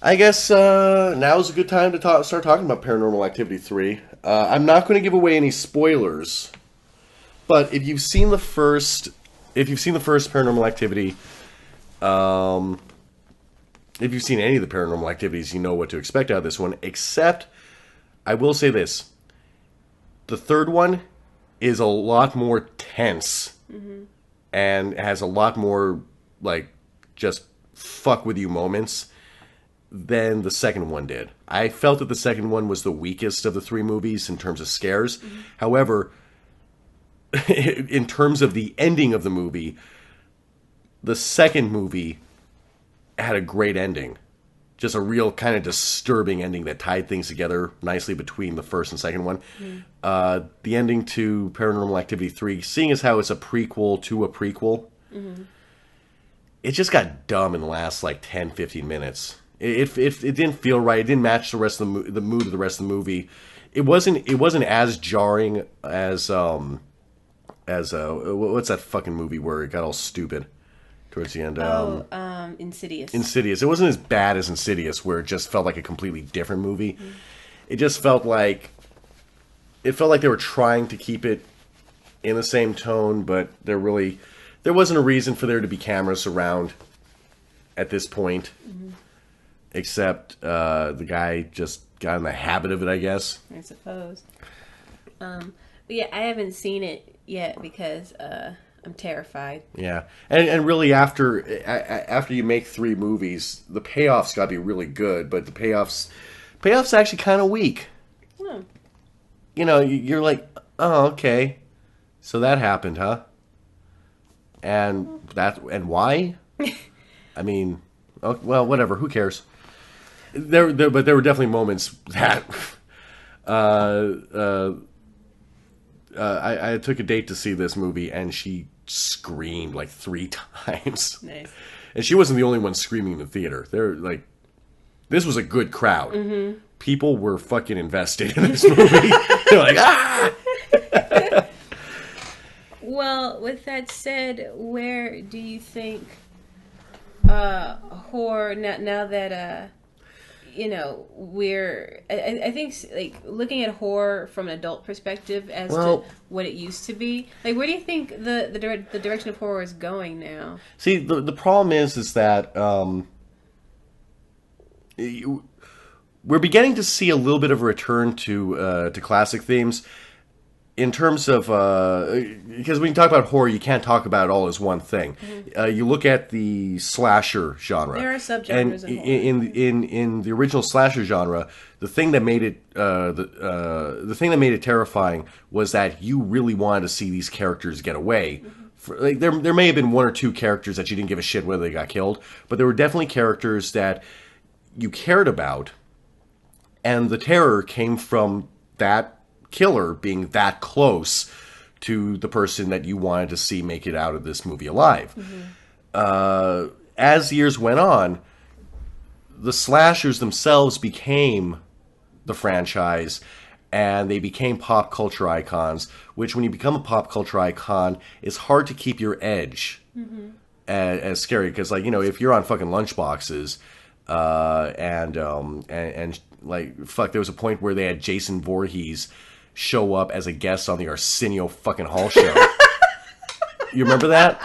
I guess now is a good time to start talking about Paranormal Activity 3. I'm not going to give away any spoilers, but if you've seen the first Paranormal Activity, um, if you've seen any of the Paranormal Activities, you know what to expect out of this one. Except, I will say this: the third one is a lot more tense and has a lot more like just fuck with you moments than the second one did. I felt that the second one was the weakest of the three movies in terms of scares. However, in terms of the ending of the movie, the second movie had a great ending. Just a real kind of disturbing ending that tied things together nicely between the first and second one. The ending to Paranormal Activity 3, seeing as how it's a prequel to a prequel, it just got dumb in the last like 10, 15 minutes. It didn't feel right. It didn't match the rest of the mood of the rest of the movie. It wasn't as jarring as what's that fucking movie where it got all stupid towards the end? Insidious. Insidious. It wasn't as bad as Insidious, where it just felt like a completely different movie. It just felt like they were trying to keep it in the same tone, but there wasn't a reason for there to be cameras around at this point. Except the guy just got in the habit of it, I guess. I suppose. But yeah, I haven't seen it yet because I'm terrified. Yeah, and really after you make three movies, the payoffs got to be really good, but the payoffs actually kind of weak. Hmm. You know, you're like, oh, okay, so that happened, huh? And why? I mean, oh, well, whatever. Who cares? But there were definitely moments that I took a date to see this movie, and she screamed like 3 times. Nice. And she wasn't the only one screaming in the theater. This was a good crowd. People were fucking invested in this movie. They're like, ah! Well, with that said, where do you think horror now that I think like looking at horror from an adult perspective as to what it used to be, like where do you think the direction of horror is going now? See, the problem is that we're beginning to see a little bit of a return to classic themes. In terms of, because when you talk about horror, you can't talk about it all as one thing. You look at the slasher genre. There are subgenres in the original slasher genre, the thing that made it the thing that made it terrifying was that you really wanted to see these characters get away. There may have been 1 or 2 characters that you didn't give a shit whether they got killed, but there were definitely characters that you cared about, and the terror came from that killer being that close to the person that you wanted to see make it out of this movie alive. As years went on, the slashers themselves became the franchise, and they became pop culture icons, which when you become a pop culture icon, it's hard to keep your edge as scary, because if you're on fucking lunchboxes and like fuck, there was a point where they had Jason Voorhees show up as a guest on the Arsenio fucking Hall show. You remember that?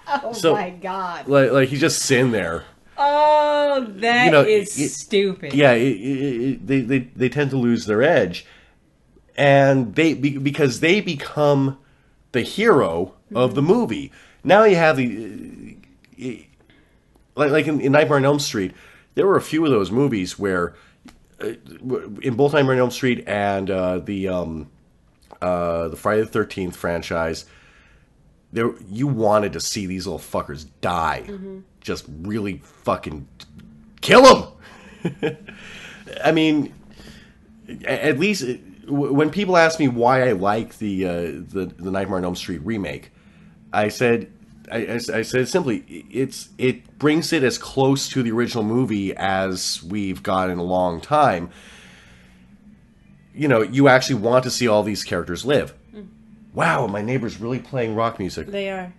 Oh my god! Like he's just sitting there. Oh, that is stupid. Yeah, they tend to lose their edge, and because they become the hero of the movie. Now you have like in Nightmare on Elm Street, there were a few of those movies where. In both Nightmare on Elm Street and the Friday the 13th franchise, you wanted to see these little fuckers die. Just really fucking kill them. I mean, at least when people ask me why I like the Nightmare on Elm Street remake, I said simply, it brings it as close to the original movie as we've got in a long time. You actually want to see all these characters live. Wow, my neighbor's really playing rock music. They are.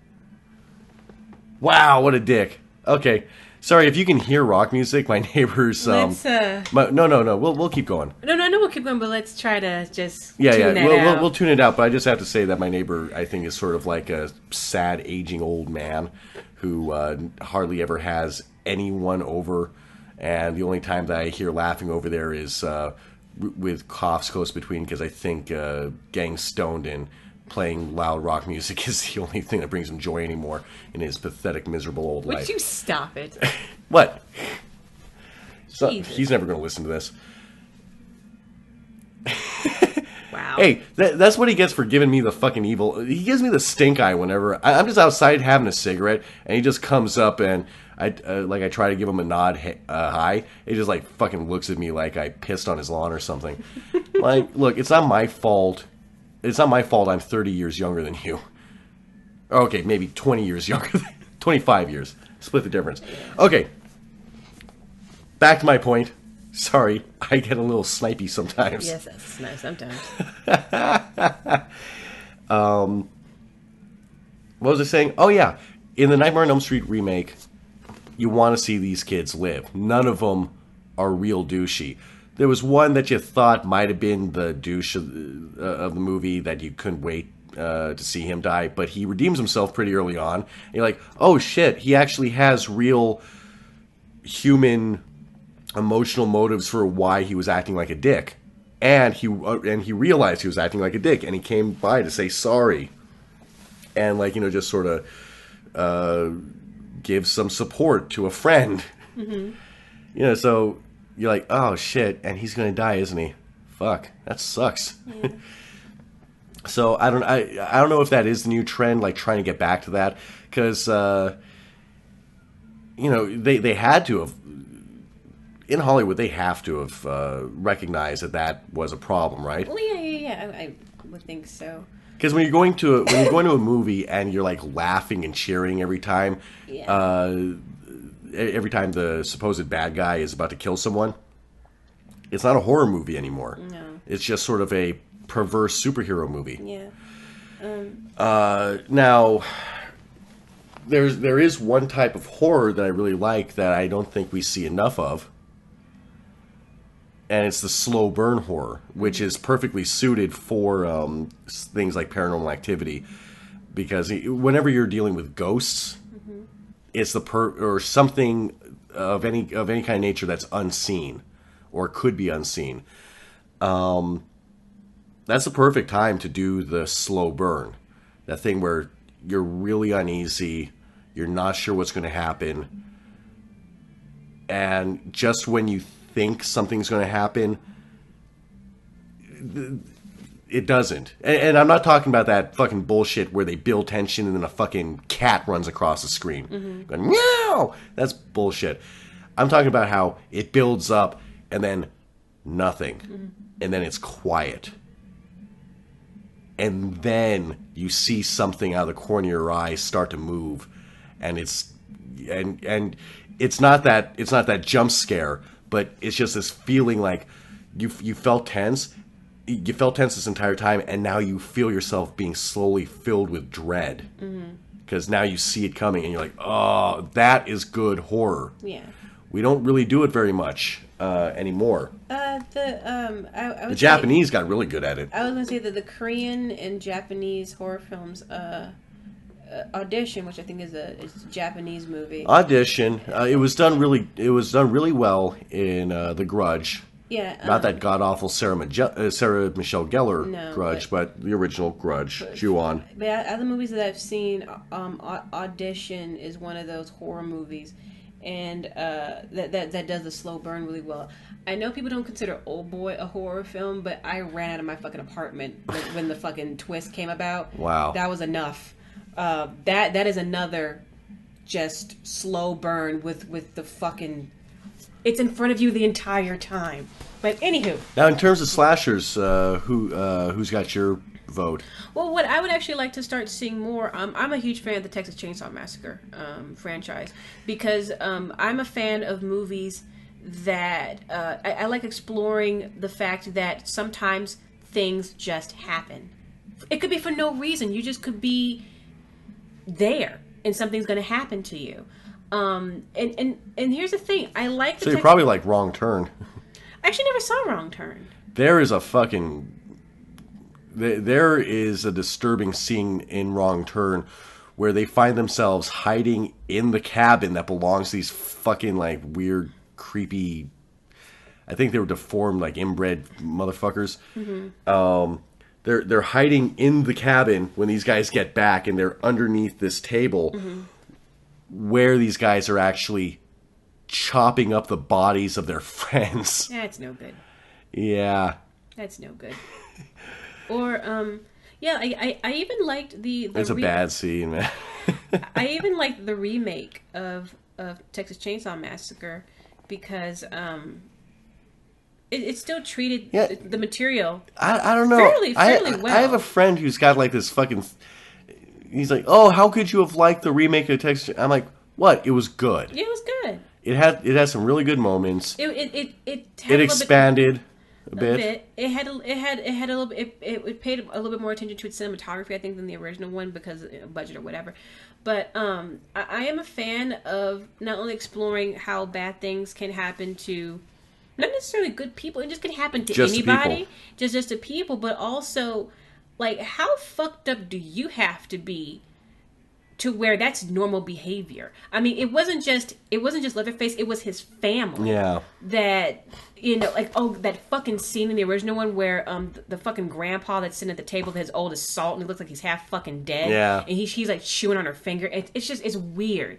Wow, what a dick. Okay, Sorry, if you can hear rock music, my neighbors. Let's No. We'll keep going. no, we'll keep going, but let's try to just Yeah, tune that out. We'll tune it out. But I just have to say that my neighbor, I think, is sort of like a sad, aging old man who hardly ever has anyone over, and the only time that I hear laughing over there is with coughs close between, because I think getting stoned and playing loud rock music is the only thing that brings him joy anymore in his pathetic, miserable old life. Would you stop it? What? So, Jesus. he's never going to listen to this. Wow. Hey, that's what he gets for giving me the fucking evil. He gives me the stink eye whenever I'm just outside having a cigarette, and he just comes up and I try to give him a nod hi. He just like fucking looks at me like I pissed on his lawn or something. Like, look, it's not my fault. It's not my fault I'm 30 years younger than you. Okay, maybe 20 years younger. 25 years. Split the difference. Okay. Back to my point. Sorry, I get a little snipey sometimes. Yes, that's nice sometimes. What was I saying? Oh, yeah. In the Nightmare on Elm Street remake, you want to see these kids live. None of them are real douchey. There was one that you thought might have been the douche of the movie that you couldn't wait to see him die, but he redeems himself pretty early on. And you're like, oh shit, he actually has real human emotional motives for why he was acting like a dick. And he realized he was acting like a dick, and he came by to say sorry. And just sort of give some support to a friend. Mm-hmm. So you're like, oh shit, and he's gonna die, isn't he? Fuck, that sucks. Yeah. So I don't know if that is the new trend, like trying to get back to that, because they had to have, in Hollywood, they have to have recognized that was a problem, right? Well, yeah. I would think so. Because when you're going to a movie and you're like laughing and cheering every time, every time the supposed bad guy is about to kill someone, it's not a horror movie anymore. No. It's just sort of a perverse superhero movie. Yeah. Now, there is one type of horror that I really like that I don't think we see enough of, and it's the slow burn horror, which is perfectly suited for things like Paranormal Activity, because whenever you're dealing with ghosts, mm-hmm. it's or something of any kind of nature that's unseen or could be unseen. That's the perfect time to do the slow burn, that thing where you're really uneasy, you're not sure what's going to happen, and just when you think something's going to happen, it doesn't. And I'm not talking about that fucking bullshit where they build tension and then a fucking cat runs across the screen. Mm-hmm. Going, meow! That's bullshit. I'm talking about how it builds up and then nothing. Mm-hmm. And then it's quiet. And then you see something out of the corner of your eye start to move. And it's not that jump scare, but it's just this feeling like you felt tense. You felt tense this entire time, and now you feel yourself being slowly filled with dread. Because now you see it coming, and you're like, oh, that is good horror. Yeah. We don't really do it very much anymore. The Japanese got really good at it. I was going to say that the Korean and Japanese horror films, Audition, which I think is a Japanese movie. Audition. It was done really well in The Grudge. Yeah. Not that god awful Sarah Michelle Gellar Grudge, but the original Grudge. Ju-on. But other movies that I've seen, Audition is one of those horror movies, and that does the slow burn really well. I know people don't consider Old Boy a horror film, but I ran out of my fucking apartment when the fucking twist came about. Wow. That was enough. That is another just slow burn with the fucking. It's in front of you the entire time. But anywho. Now, in terms of slashers, who's got your vote? Well, what I would actually like to start seeing more. I'm a huge fan of the Texas Chainsaw Massacre franchise, because I'm a fan of movies that I like exploring the fact that sometimes things just happen. It could be for no reason. You just could be there and something's going to happen to you. And here's the thing, I like the So you're probably like Wrong Turn. I actually never saw Wrong Turn. There is a fucking... There is a disturbing scene in Wrong Turn where they find themselves hiding in the cabin that belongs to these fucking, like, weird, creepy... I think they were deformed, like, inbred motherfuckers. They're hiding in the cabin when these guys get back, and they're underneath this table where these guys are actually chopping up the bodies of their friends. That's no good. Yeah. That's no good. Or, yeah, I even liked the It's a bad scene, man. I even liked the remake of Texas Chainsaw Massacre because it still treated the material I don't know. fairly well. I have a friend who's got like this fucking... He's like, oh, how could you have liked the remake of Texas... I'm like, what? It was good. Yeah, it was good. It had some really good moments. It Expanded a bit. It had a little bit. It paid a little bit more attention to its cinematography, I think, than the original one because of budget or whatever. But I am a fan of not only exploring how bad things can happen to not necessarily good people, it just can happen to Just anybody, people. just to people, but also like how fucked up do you have to be to where that's normal behavior? I mean, it wasn't just Leatherface, it was his family. Yeah. That, you know, like, oh, that fucking scene in the original one where the fucking grandpa that's sitting at the table that's old as salt and it looks like he's half fucking dead. Yeah. And he's like chewing on her finger. It's weird.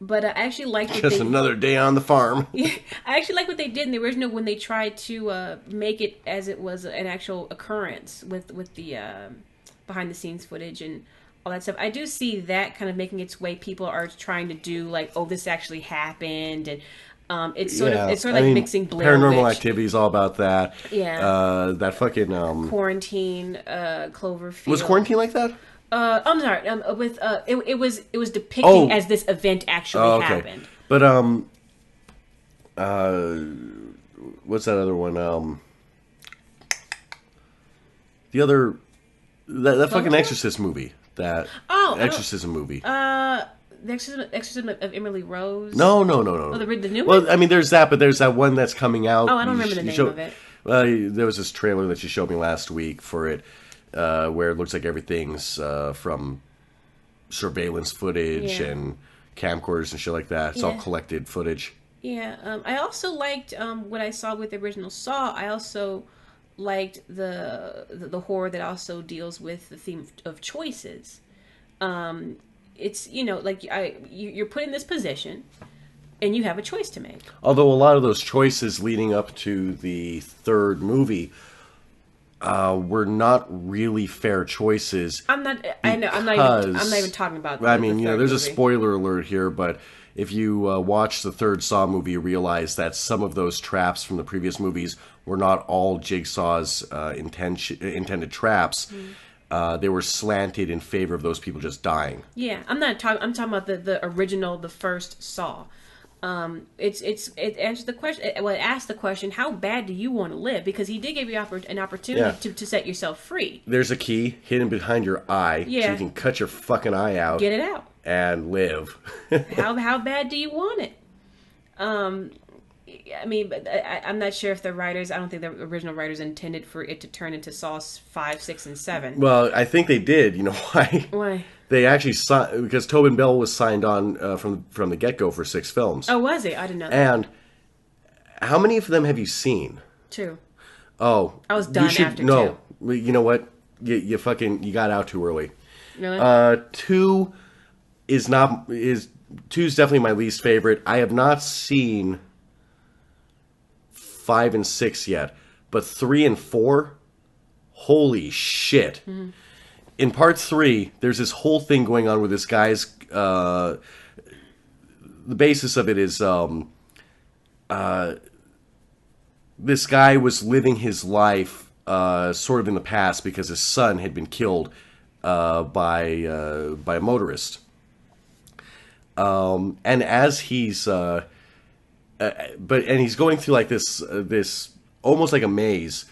But I actually like Just another day on the farm. Yeah, I actually like what they did in the original when they tried to make it as it was an actual occurrence with the behind the scenes footage and all that stuff. I do see that kind of making its way. People are trying to do like, oh, this actually happened, and it's sort of like mixing Blair Paranormal Witch. Activity is all about that. Yeah. That fucking Quarantine, Cloverfield. was Quarantine like that? I'm sorry. It was depicting as this event actually happened. But what's that other one? The other that fucking Exorcist movie. That Exorcism movie. The Exorcism of Emily Rose. No. Oh, the new one? Well, I mean, there's that, but there's that one that's coming out. Oh, I don't remember the name of it. Well, there was this trailer that you showed me last week for it, where it looks like everything's from surveillance footage and camcorders and shit like that. It's all collected footage. Yeah. I also liked what I saw with the original Saw. I also liked the horror that also deals with the theme of choices. It's, you know, like you're put in this position and you have a choice to make. Although a lot of those choices leading up to the third movie were not really fair choices. I'm not even talking about. I mean, you know, there's movie. a spoiler alert here, but if you watch the third Saw movie, you realize that some of those traps from the previous movies were not all Jigsaw's intended traps. They were slanted in favor of those people just dying. Yeah, I'm talking about the original, the first Saw. It answers the question. Well, it asks the question: how bad do you want to live? Because he did give you an opportunity to set yourself free. There's a key hidden behind your eye, so you can cut your fucking eye out, get it out, and live. how bad do you want it? I mean, I'm not sure if the writers. I don't think the original writers intended for it to turn into Saw 5, 6, and 7. Well, I think they did. You know why? Why? They actually signed because Tobin Bell was signed on from the get go for 6 films. Oh, was he? I didn't know that. And how many of them have you seen? 2. Oh, I was done after 2. No, you know what? You got out too early. Really? 2 is 2's definitely my least favorite. I have not seen 5 and 6 yet, but 3 and 4, holy shit. Mm-hmm. In part 3, there's this whole thing going on with this guy's, the basis of it is, this guy was living his life, sort of in the past because his son had been killed, by a motorist. And as he's, and he's going through like this almost like a maze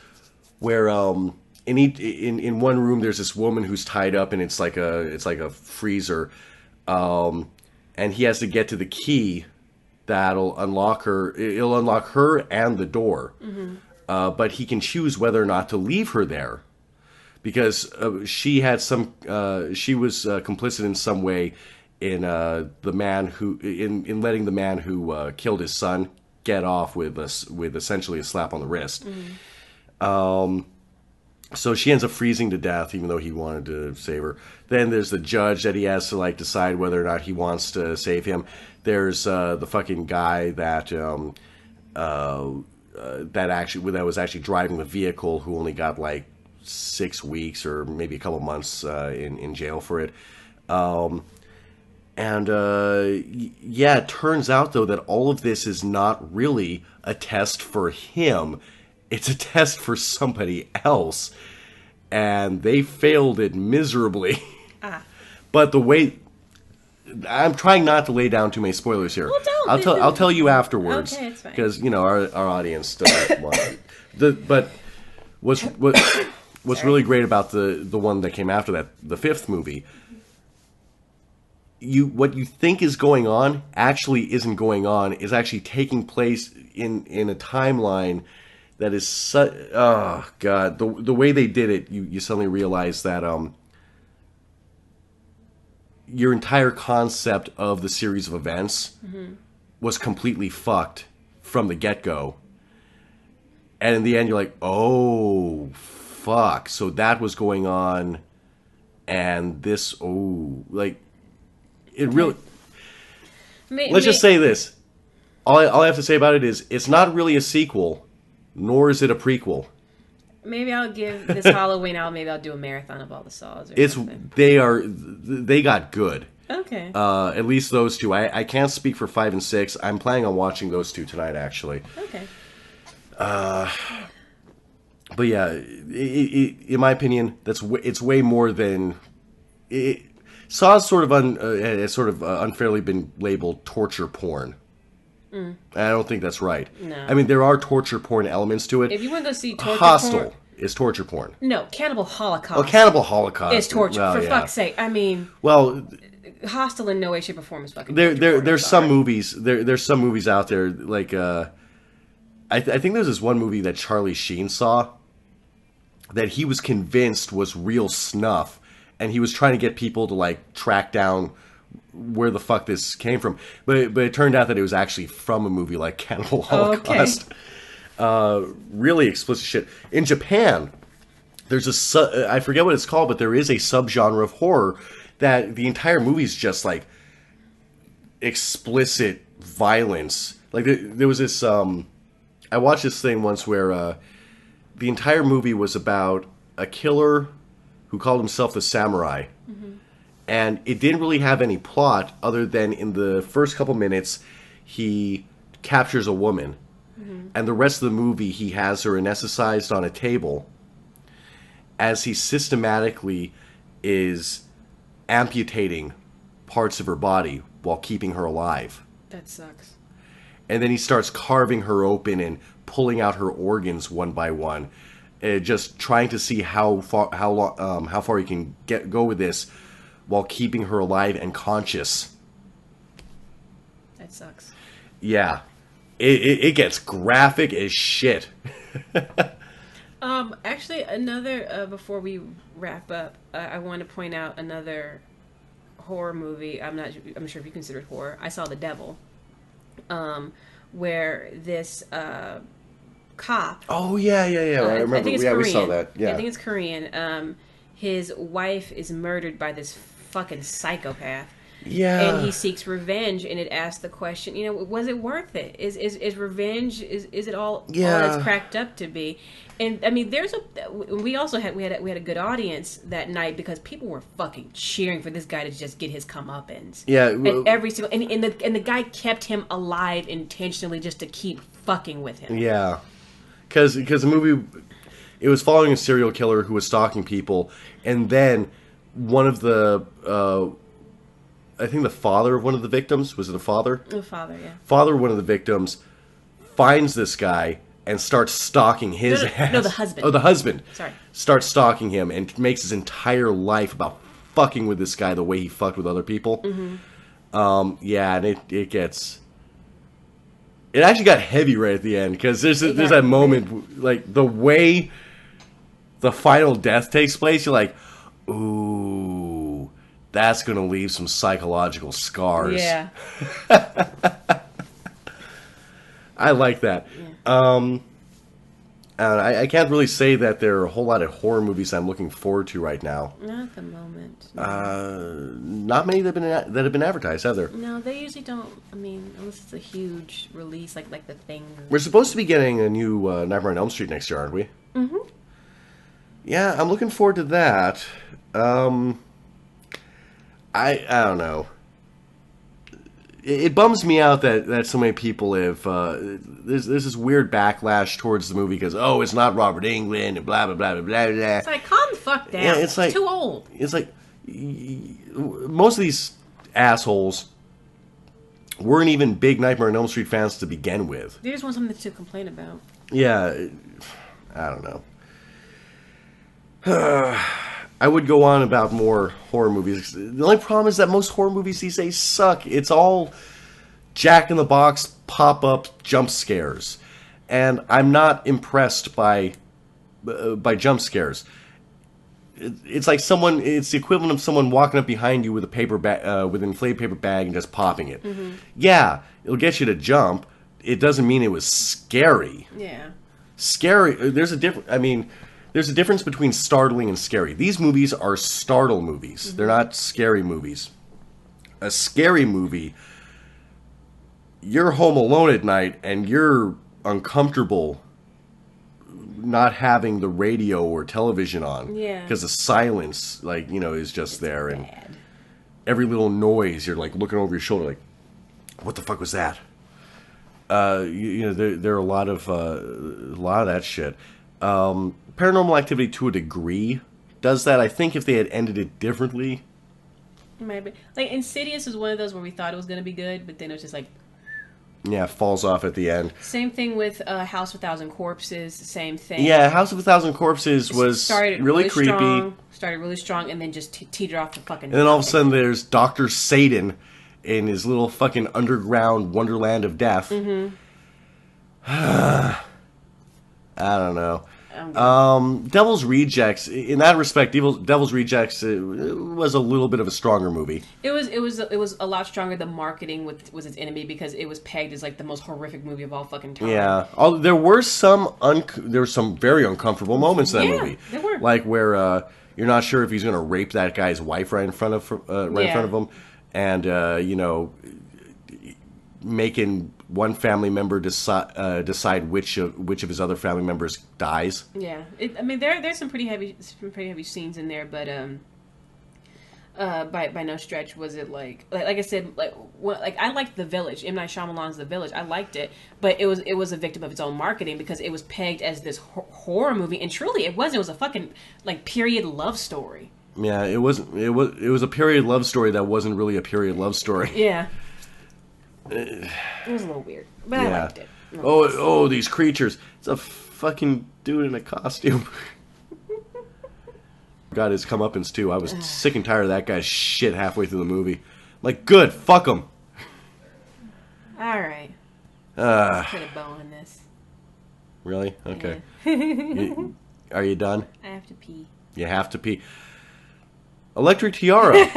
where in one room there's this woman who's tied up and it's like a freezer, and he has to get to the key that'll unlock her. It'll unlock her and the door, but he can choose whether or not to leave her there, because she had some. She was complicit in some way in the man who in letting the man who killed his son get off with essentially a slap on the wrist. So she ends up freezing to death, even though he wanted to save her. Then there's the judge that he has to like decide whether or not he wants to save him. There's the fucking guy that that was actually driving the vehicle, who only got like 6 weeks or maybe a couple months in jail for it. Yeah, it turns out though that all of this is not really a test for him. It's a test for somebody else, and they failed it miserably. But the way, I'm trying not to lay down too many spoilers here. Well, don't. I'll tell you afterwards. Okay, it's fine. Because our audience doesn't want it. But what's really great about the one that came after that, the fifth movie, what you think is going on actually isn't going on. Is actually taking place in a timeline that is such. Oh god, the way they did it, you suddenly realize that your entire concept of the series of events was completely fucked from the get-go. And in the end, you're like, oh fuck, so that was going on, and this, like, it really. Let's just say this. All I have to say about it is, it's not really a sequel, nor is it a prequel. Maybe I'll give this Halloween. I'll do a marathon of all the Saws. Something. They got good. Okay. At least those two. I can't speak for 5 and 6. I'm planning on watching those two tonight, actually. Okay. But yeah, in my opinion, it's way more than. Saw's sort of unfairly been labeled torture porn. I don't think that's right. No. I mean, there are torture porn elements to it. If you want to go see torture Hostel porn, is torture porn. No, Cannibal Holocaust. Oh, Cannibal Holocaust is torture. Well, for yeah. fuck's sake. I mean, well, Hostel in no way, shape, or form is fucking torture porn. There's some movies. There's some movies out there like I think there's this one movie that Charlie Sheen saw that he was convinced was real snuff, and he was trying to get people to like track down where the fuck this came from, but it turned out that it was actually from a movie like Cannibal Holocaust. Okay. Really explicit shit. In Japan, there's I forget what it's called, but there is a subgenre of horror that the entire movie is just like explicit violence. Like there was this. I watched this thing once where the entire movie was about a killer who called himself the Samurai. And it didn't really have any plot other than in the first couple minutes, he captures a woman. And the rest of the movie, he has her anesthetized on a table as he systematically is amputating parts of her body while keeping her alive. That sucks. And then he starts carving her open and pulling out her organs one by one, just trying to see how far he can go with this while keeping her alive and conscious. That sucks. Yeah. It gets graphic as shit. Actually, another, before we wrap up, I want to point out another horror movie. I'm sure if you consider it horror. I saw The Devil, where this cop. Oh, yeah. I remember. I think it's yeah, Korean. We saw that. Yeah. I think it's Korean. His wife is murdered by this fucking psychopath. Yeah. And he seeks revenge, and it asks the question, was it worth it? Is revenge, is it all it's cracked up to be? And I mean, we had a good audience that night because people were fucking cheering for this guy to just get his comeuppance. Yeah. And every single and the guy kept him alive intentionally just to keep fucking with him. Yeah. Because the movie, it was following a serial killer who was stalking people, and then one of the I think the father of one of the victims, was it the father? The father, yeah. Father of one of the victims finds this guy and starts stalking his ass. No, the husband. Oh, the husband. Sorry. Starts stalking him and makes his entire life about fucking with this guy the way he fucked with other people. Yeah, and it gets. It actually got heavy right at the end because there's got that moment, like the way the final death takes place. You're like, ooh, that's gonna leave some psychological scars. Yeah. I like that. I can't really say that there are a whole lot of horror movies I'm looking forward to right now. Not at the moment. Not many that have been advertised, have there? No, they usually don't. I mean, unless it's a huge release, like The Thing. We're supposed to be getting a new Nightmare on Elm Street next year, aren't we? Mm-hmm. Yeah, I'm looking forward to that. I don't know. It bums me out that so many people have there's this weird backlash towards the movie because it's not Robert Englund and blah blah blah blah blah blah. It's like, calm the fuck down. Yeah, it's like too old. It's like most of these assholes weren't even big Nightmare on Elm Street fans to begin with. They just want something to complain about. Yeah, I don't know. I would go on about more horror movies. The only problem is that most horror movies these days suck. It's all Jack in the Box pop-up jump scares, and I'm not impressed by jump scares. It's like it's the equivalent of someone walking up behind you with a paper bag, with an inflated paper bag, and just popping it. Mm-hmm. Yeah, it'll get you to jump. It doesn't mean it was scary. Yeah. Scary. There's a difference between startling and scary. These movies are startle movies. Mm-hmm. They're not scary movies. A scary movie, you're home alone at night and you're uncomfortable not having the radio or television on. Yeah. Because the silence, is just there. Bad. And every little noise, you're like looking over your shoulder like, what the fuck was that? There are a lot of that shit. Paranormal Activity, to a degree, does that. I think if they had ended it differently, maybe. Like Insidious is one of those where we thought it was going to be good, but then it was just like, yeah, falls off at the end. Same thing with House of a Thousand Corpses. Same thing. Yeah, House of a Thousand Corpses was really creepy. Started really strong, and then just teetered off the fucking. And then all of a sudden, there's Dr. Satan in his little fucking underground wonderland of death. Mm-hmm. I don't know. Devil's Rejects, in that respect, Devil's Rejects was a little bit of a stronger movie. It was a lot stronger. The marketing was its enemy because it was pegged as like the most horrific movie of all fucking time. Yeah, there were some very uncomfortable moments in that movie. There were. Like where you're not sure if he's going to rape that guy's wife right in front of him, and making one family member decide which of his other family members dies. Yeah, there's some pretty heavy scenes in there, but by no stretch was it like I said, I liked The Village. M. Night Shyamalan's The Village. I liked it, but it was a victim of its own marketing because it was pegged as this horror movie, and truly it wasn't. It was a fucking period love story. Yeah, it was a period love story that wasn't really a period love story. Yeah. It was a little weird, but I liked it. Oh, these creatures. It's a fucking dude in a costume. Got his comeuppance, too. I was sick and tired of that guy's shit halfway through the movie. Like, good, fuck him. Alright. Put a bow on this. Really? Okay. Yeah. Are you done? I have to pee. You have to pee. Electric Tiara.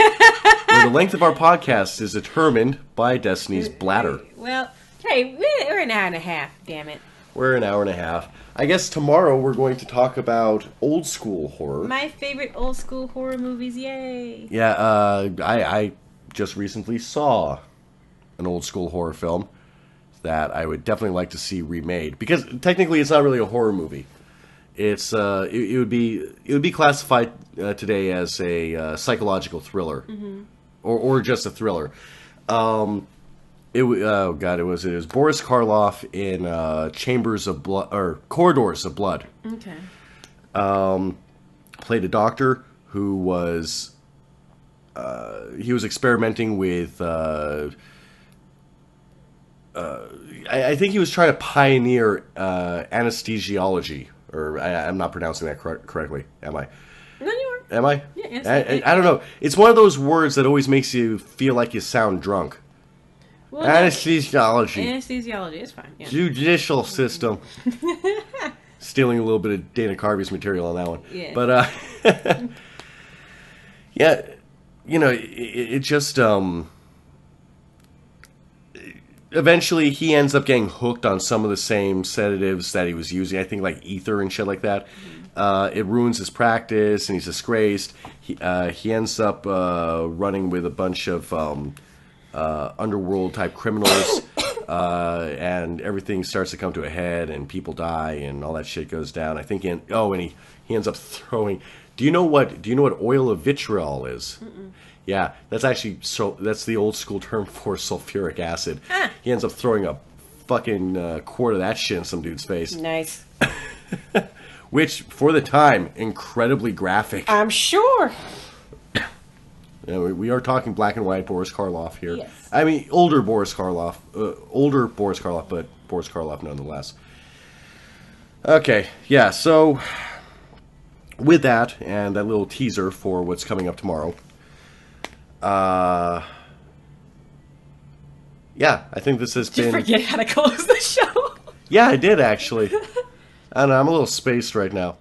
Where the length of our podcast is determined by Destiny's bladder. Well, hey, we're an hour and a half, damn it. We're an hour and a half. I guess tomorrow we're going to talk about old school horror. My favorite old school horror movies, yay. Yeah, I just recently saw an old school horror film that I would definitely like to see remade. Because technically it's not really a horror movie. It's it would be classified today as a psychological thriller. Mm-hmm. Or just a thriller. It was Boris Karloff in Chambers of Blood or Corridors of Blood. Okay. Played a doctor who was he was experimenting with I think he was trying to pioneer anesthesiology, or I'm not pronouncing that correctly, am I? No, you are. Am I? Yeah, I don't know. It's one of those words that always makes you feel like you sound drunk. Well, Anesthesiology. anesthesiology is fine. Yeah. Judicial system. Stealing a little bit of Dana Carvey's material on that one. Yeah. But, yeah, it just, eventually he ends up getting hooked on some of the same sedatives that he was using. I think like ether and shit like that. It ruins his practice, and he's disgraced. He ends up running with a bunch of underworld type criminals, and everything starts to come to a head, and people die, and all that shit goes down. I think and he ends up throwing. Do you know what oil of vitriol is? Mm-mm. Yeah, that's the old school term for sulfuric acid. Ah. He ends up throwing a fucking quart of that shit in some dude's face. Nice. Which, for the time, incredibly graphic. I'm sure. We are talking black and white Boris Karloff here. Yes. I mean, older Boris Karloff, but Boris Karloff nonetheless. Okay, yeah, so with that, and that little teaser for what's coming up tomorrow, yeah, I think this has Did you been... forget how to close the show? Yeah, I did, actually. I don't know, I'm a little spaced right now.